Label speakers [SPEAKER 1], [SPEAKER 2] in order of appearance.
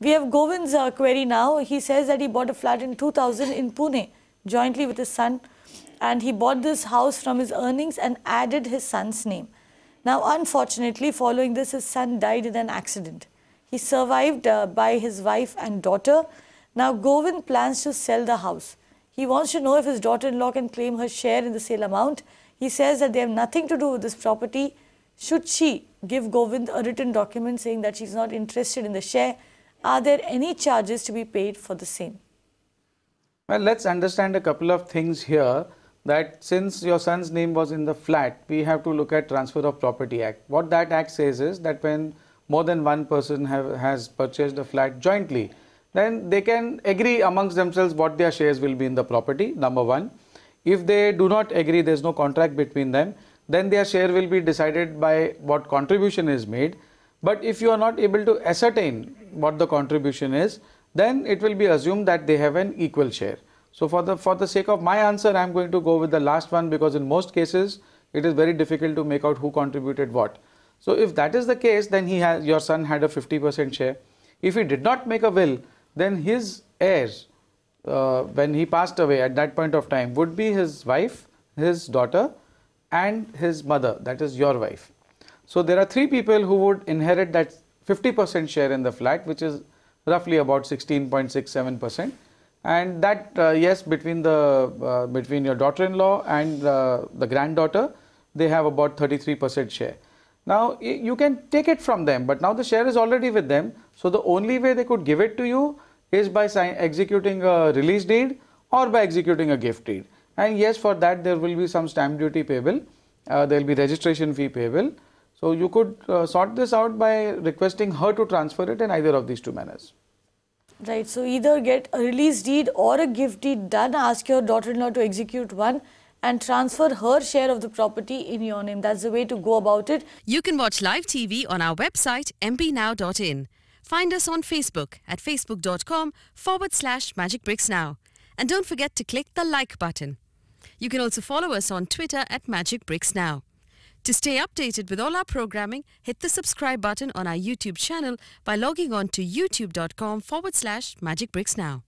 [SPEAKER 1] We have Govind's query now. He says that he bought a flat in 2000 in Pune jointly with his son, and he bought this house from his earnings and added his son's name. Now, unfortunately, following this, his son died in an accident. He survived by his wife and daughter. Now, Govind plans to sell the house. He wants to know if his daughter-in-law can claim her share in the sale amount. He says that they have nothing to do with this property. Should she give Govind a written document saying that she's not interested in the share? Are there any charges to be paid for the same?
[SPEAKER 2] Well, let's understand a couple of things here, that since your son's name was in the flat, we have to look at Transfer of Property Act. What that act says is that when more than one person has purchased a flat jointly, then they can agree amongst themselves what their shares will be in the property, number one. If they do not agree, there is no contract between them, then their share will be decided by what contribution is made. But if you are not able to ascertain what the contribution is, then it will be assumed that they have an equal share. So for the sake of my answer, I am going to go with the last one, because in most cases it is very difficult to make out who contributed what. So if that is the case, then your son had a 50% share. If he did not make a will, then his heirs, when he passed away at that point of time, would be his wife, his daughter and his mother, that is your wife. So there are three people who would inherit that 50% share in the flat, which is roughly about 16.67%. And that, yes, between your daughter-in-law and the granddaughter, they have about 33% share. Now, you can take it from them, but now the share is already with them. So the only way they could give it to you is by executing a release deed or by executing a gift deed. And yes, for that there will be some stamp duty payable, there will be registration fee payable. So you could sort this out by requesting her to transfer it in either of these two manners.
[SPEAKER 1] Right, so either get a release deed or a gift deed done, ask your daughter-in-law to execute one and transfer her share of the property in your name. That's the way to go about it.
[SPEAKER 3] You can watch live TV on our website mpnow.in. Find us on Facebook at facebook.com/magicbricksnow. And don't forget to click the like button. You can also follow us on Twitter at magicbricksnow. To stay updated with all our programming, hit the subscribe button on our YouTube channel by logging on to youtube.com/magicbricksnow.